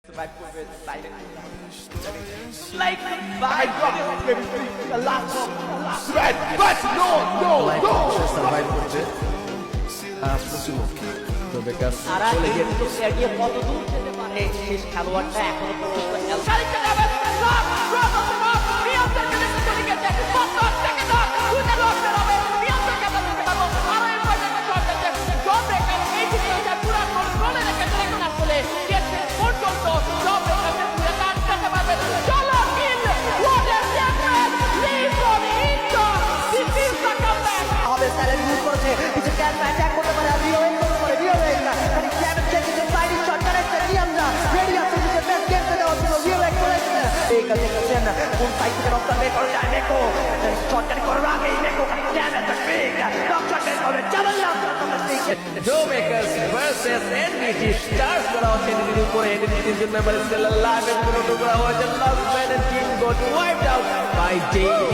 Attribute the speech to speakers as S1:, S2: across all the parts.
S1: survive করবে silent like I got the last one but no
S2: survive করছে তো বেকার
S1: আর এগিয়ে কত দূর যেতে পারে শেষ খেলোয়াড়টা এখনো পর্যন্ত un fight che non serve con il Neko shot che corrage il Neko che chiama the big top shot che non chiama la
S2: Joe Makers versus NBT Stars করা হচ্ছে এদিকে উপরে এদিকে তিন মেম্বার স্কেল লাইভ এর কোনো টুকরা হয়েছে last man and team got wiped out by daily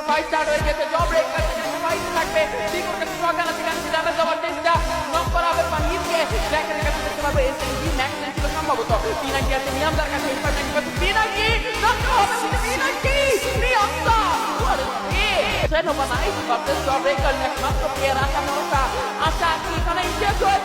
S1: fight start হয়ে গেছে জব ব্রেক করতে ফাইট থাকবে দিগো কে স্ট্রাগল আছে কারণ ড্যামেজ দেওয়ার চেষ্টা নক করা হবে পানিকে ব্যাকের কাছে দেখতে পাবে এসএনজি ম্যাক্স ছিল সম্ভবত পিনাকি আছে নিয়মদার কাছে ইনফার নাকি কিন্তু পিনাকি নক হবে পিনাকি নিয়মদা সেট হবে না এই করতে জব ব্রেক করলে মাত্র প্লেয়ার আশা কি এখানে ইনজেক্ট হয়ে